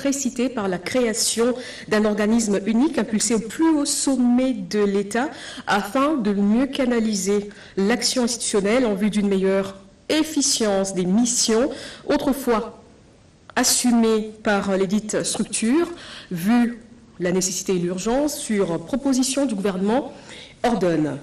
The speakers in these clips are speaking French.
précité par la création d'un organisme unique impulsé au plus haut sommet de l'État afin de mieux canaliser l'action institutionnelle en vue d'une meilleure efficience des missions autrefois assumées par les dites structures, vu la nécessité et l'urgence, sur proposition du gouvernement, ordonne.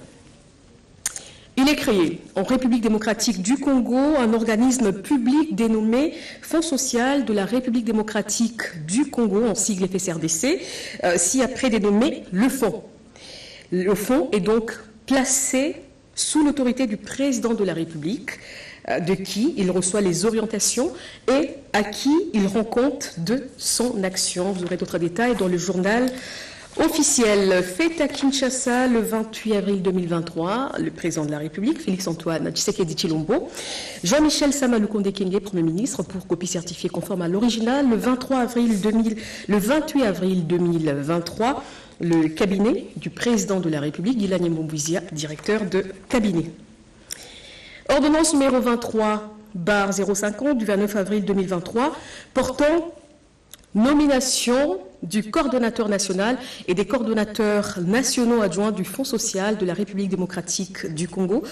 Il est créé en République démocratique du Congo un organisme public dénommé Fonds social de la République démocratique du Congo, en sigle FSRDC, ci-après dénommé le Fonds. Le Fonds est donc placé sous l'autorité du président de la République, de qui il reçoit les orientations et à qui il rend compte de son action. Vous aurez d'autres détails dans le journal officiel. Fait à Kinshasa le 28 avril 2023, le président de la République, Félix-Antoine Tshisekedi Tshilombo, Jean-Michel Sama Lukonde Kyenge, Premier ministre, pour copie certifiée conforme à l'original, le 28 avril 2023, le cabinet du président de la République, Guilani Mbouzia, directeur de cabinet. Ordonnance numéro 23/050 du 29 avril 2023, portant nomination du coordonnateur national et des coordonnateurs nationaux adjoints du Fonds social de la République démocratique du Congo,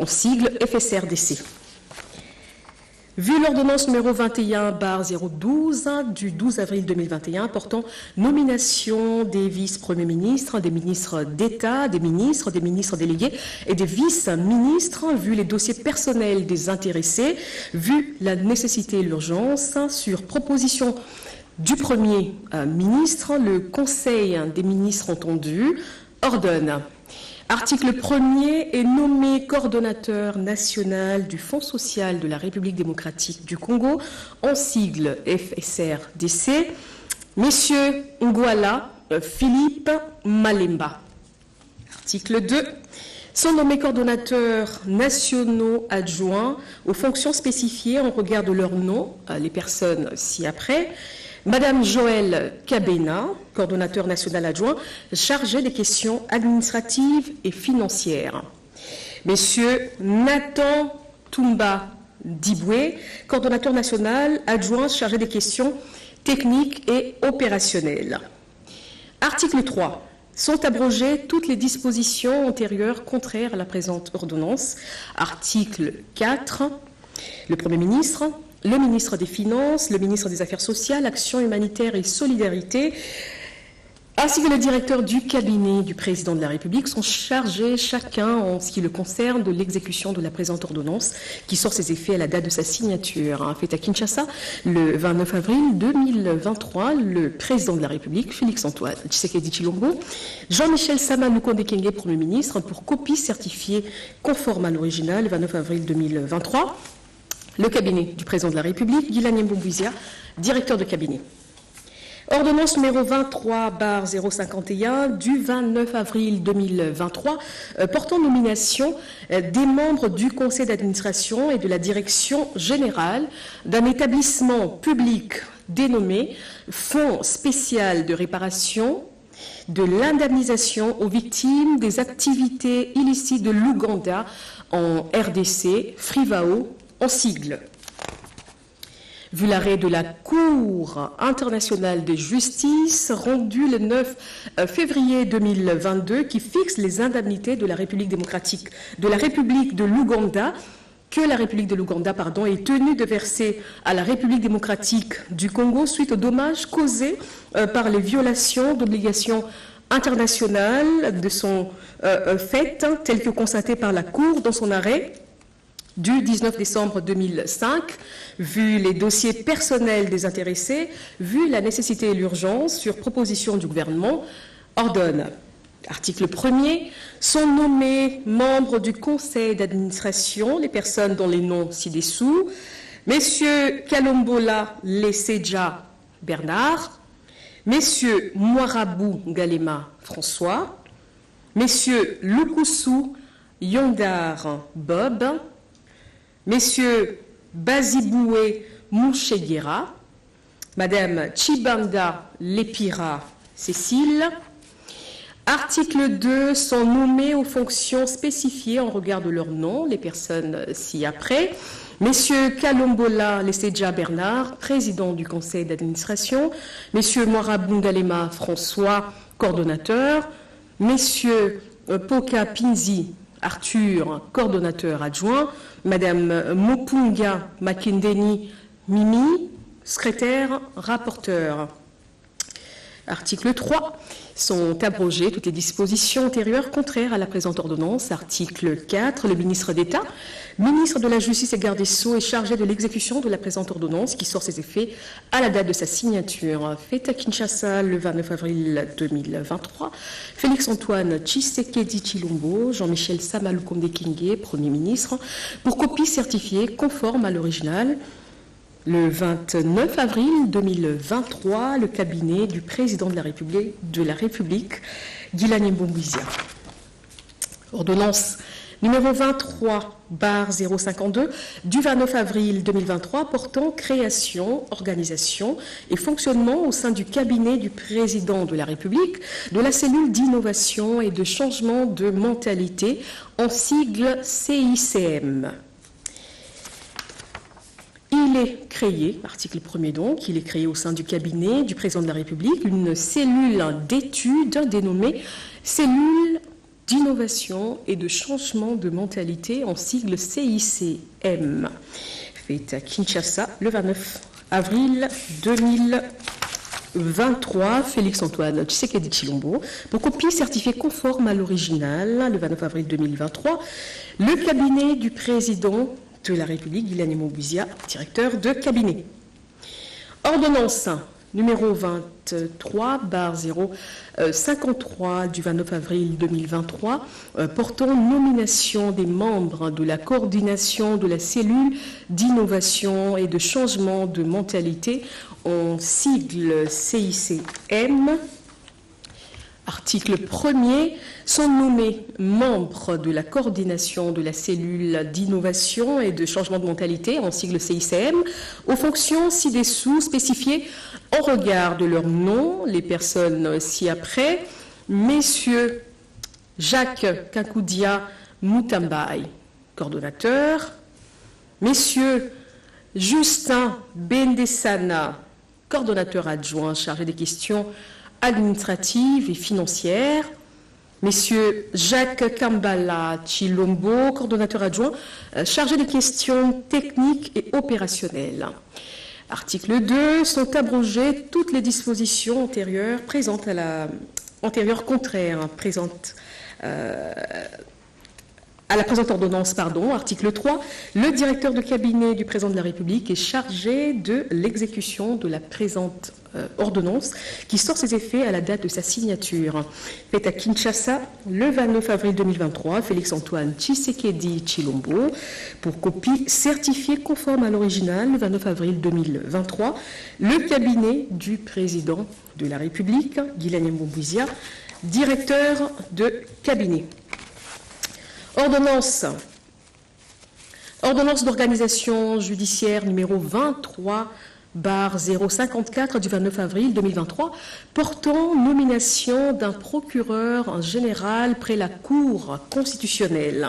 en sigle FSRDC. Vu l'ordonnance numéro 21/012 du 12 avril 2021 portant nomination des vice-premiers ministres, des ministres d'État, des ministres délégués et des vice-ministres, vu les dossiers personnels des intéressés, vu la nécessité et l'urgence, sur proposition du Premier ministre, le Conseil des ministres entendu ordonne. Article 1er est nommé coordonnateur national du Fonds social de la République démocratique du Congo, en sigle FSRDC, Messieurs Ngouala Philippe Malemba. Article 2. Sont nommés coordonnateurs nationaux adjoints aux fonctions spécifiées en regard de leur nom, les personnes ci-après. Madame Joëlle Kabena, coordonnateur national adjoint, chargé des questions administratives et financières. Messieurs Nathan Toumba Diboué, coordonnateur national adjoint chargé des questions techniques et opérationnelles. Article 3. Sont abrogées toutes les dispositions antérieures contraires à la présente ordonnance. Article 4. Le Premier ministre, le ministre des Finances, le ministre des Affaires sociales, Action humanitaire et solidarité, ainsi que le directeur du cabinet du président de la République sont chargés chacun en ce qui le concerne de l'exécution de la présente ordonnance qui sort ses effets à la date de sa signature. Fait à Kinshasa le 29 avril 2023, le président de la République, Félix-Antoine Tshisekedi Tshilombo, Jean-Michel Sama Lukonde Kyenge, Premier ministre, pour copie certifiée conforme à l'original le 29 avril 2023. Le cabinet du président de la République, Guilani Mbouzia, directeur de cabinet. Ordonnance numéro 23/051 du 29 avril 2023 portant nomination des membres du conseil d'administration et de la direction générale d'un établissement public dénommé Fonds spécial de réparation de l'indemnisation aux victimes des activités illicites de l'Ouganda en RDC, FRIVAO, en sigle. Vu l'arrêt de la Cour internationale de justice rendu le 9 février 2022 qui fixe les indemnités de la République démocratique de la République de l'Ouganda, que la République de l'Ouganda est tenue de verser à la République démocratique du Congo suite aux dommages causés par les violations d'obligations internationales de son fait, telles que constatées par la Cour dans son arrêt du 19 décembre 2005, vu les dossiers personnels des intéressés, vu la nécessité et l'urgence, sur proposition du gouvernement, ordonne. Article 1er, sont nommés membres du conseil d'administration les personnes dont les noms ci-dessous, Messieurs Kalombola Leseja Bernard, Messieurs Moirabou Galema François, Messieurs Lukusu Yondar Bob, Messieurs Baziboué Moucheguera, Madame Chibanda Lepira Cécile. Article 2, sont nommés aux fonctions spécifiées en regard de leur nom, les personnes ci-après. Messieurs Kalombola Lesedja Bernard, président du conseil d'administration. Messieurs Moira Bungalema François, coordonnateur. Messieurs Poka Pinzi Arthur, coordonnateur adjoint. Madame Mopunga Makendeni Mimi, secrétaire rapporteur. Article 3. Sont abrogées toutes les dispositions antérieures contraires à la présente ordonnance. Article 4. Le ministre d'État, ministre de la Justice et garde des Sceaux, est chargé de l'exécution de la présente ordonnance qui sort ses effets à la date de sa signature. Faite à Kinshasa le 29 avril 2023. Félix-Antoine Tshisekedi Tshilombo, Jean-Michel Samalukonde Kingue, Premier ministre, pour copie certifiée conforme à l'original. Le 29 avril 2023, le cabinet du président de la République, Guilani Mboumbouizia. Ordonnance numéro 23/052 du 29 avril 2023 portant création, organisation et fonctionnement au sein du cabinet du président de la République de la cellule d'innovation et de changement de mentalité, en sigle CICM. Il est créé, article 1er donc, il est créé au sein du cabinet du président de la République une cellule d'études dénommée cellule d'innovation et de changement de mentalité, en sigle CICM, faite à Kinshasa le 29 avril 2023. Félix-Antoine Tshisekedi Tshilombo, pour copie certifiée conforme à l'original le 29 avril 2023, le cabinet du président de la République, Guilani Mboumbouizia, directeur de cabinet. Ordonnance numéro 23/053 du 29 avril 2023 portant nomination des membres de la coordination de la cellule d'innovation et de changement de mentalité, en sigle CICM. Article 1er, sont nommés membres de la coordination de la cellule d'innovation et de changement de mentalité, en sigle CICM, aux fonctions ci-dessous spécifiées en regard de leur nom, les personnes ci-après. Messieurs Jacques Kankoudia Moutambaï, coordonnateur. Messieurs Justin Bendesana, coordonnateur adjoint chargé des questions administratives et financières. Messieurs Jacques Kambala Tshilombo, coordonnateur adjoint chargé des questions techniques et opérationnelles. Article 2. Sont abrogées toutes les dispositions antérieures contraires à la présente ordonnance, Article 3. Le directeur de cabinet du président de la République est chargé de l'exécution de la présente ordonnance qui sort ses effets à la date de sa signature. Faite à Kinshasa le 29 avril 2023, Félix-Antoine Tshisekedi Tshilombo, pour copie certifiée conforme à l'original le 29 avril 2023, le cabinet du président de la République, Guilani Mboumbouizia, directeur de cabinet. Ordonnance d'organisation judiciaire numéro 23/054 du 29 avril 2023 portant nomination d'un procureur général près la Cour constitutionnelle.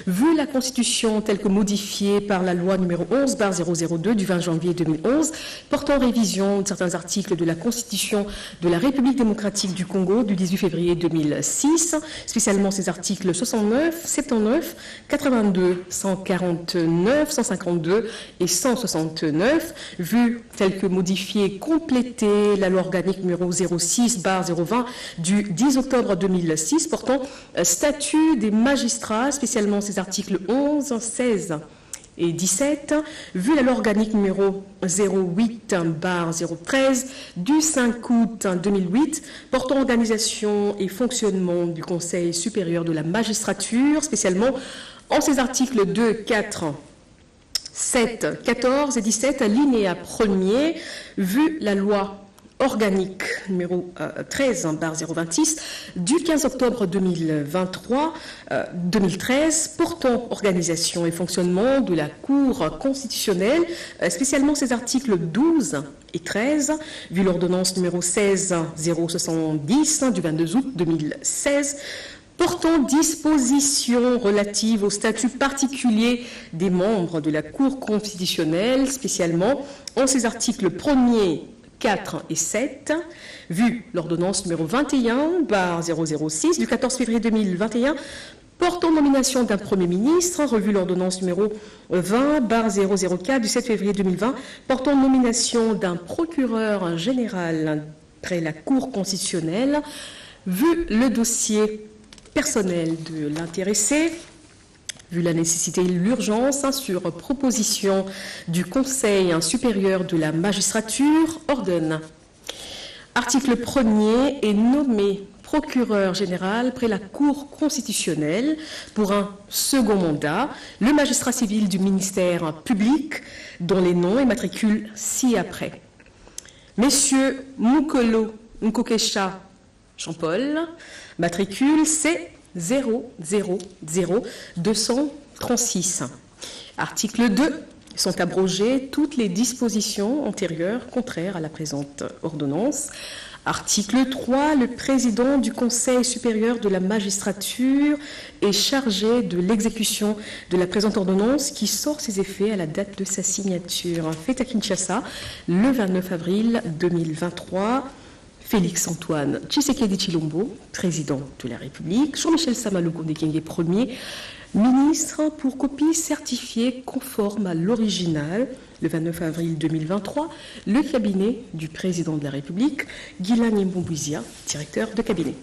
Vu la Constitution telle que modifiée par la loi numéro 11/002 du 20 janvier 2011 portant révision de certains articles de la Constitution de la République démocratique du Congo du 18 février 2006, spécialement ses articles 69, 79, 82, 149, 152 et 169, vu tel que modifié et complété la loi organique numéro 06/020 du 10 octobre 2006 portant statut des magistrats, spécialement ses articles 11, 16 et 17, vu la loi organique numéro 08/013 du 5 août 2008 portant organisation et fonctionnement du Conseil supérieur de la magistrature, spécialement en ses articles 2, 4, 7, 14 et 17, alinéa 1er, vu la loi organique numéro 13/026 du 15 octobre 2013 portant organisation et fonctionnement de la Cour constitutionnelle, spécialement ses articles 12 et 13, vu l'ordonnance numéro 16/070 du 22 août 2016 portant dispositions relatives au statut particulier des membres de la Cour constitutionnelle, spécialement en ses articles 1er, 4 et 7, vu l'ordonnance numéro 21/006 du 14 février 2021, portant nomination d'un Premier ministre, revu l'ordonnance numéro 20/004 du 7 février 2020, portant nomination d'un procureur général près la Cour constitutionnelle, vu le dossier personnel de l'intéressé, vu la nécessité et l'urgence, sur proposition du Conseil supérieur de la magistrature, ordonne. Article 1er est nommé procureur général près la Cour constitutionnelle pour un second mandat, le magistrat civil du ministère public, dont les noms et matricules ci-après. Messieurs Mukolo Nkokesha Jean-Paul, matricule C000236. Article 2. Sont abrogées toutes les dispositions antérieures contraires à la présente ordonnance. Article 3. Le président du Conseil supérieur de la magistrature est chargé de l'exécution de la présente ordonnance qui sort ses effets à la date de sa signature. Fait à Kinshasa le 29 avril 2023. Félix-Antoine Tshisekedi Tshilombo, président de la République, Jean-Michel Samalukonde Diégué, premier ministre, pour copie certifiée conforme à l'original, le 29 avril 2023, le cabinet du président de la République, Guilain Nyembo Bouizia, directeur de cabinet.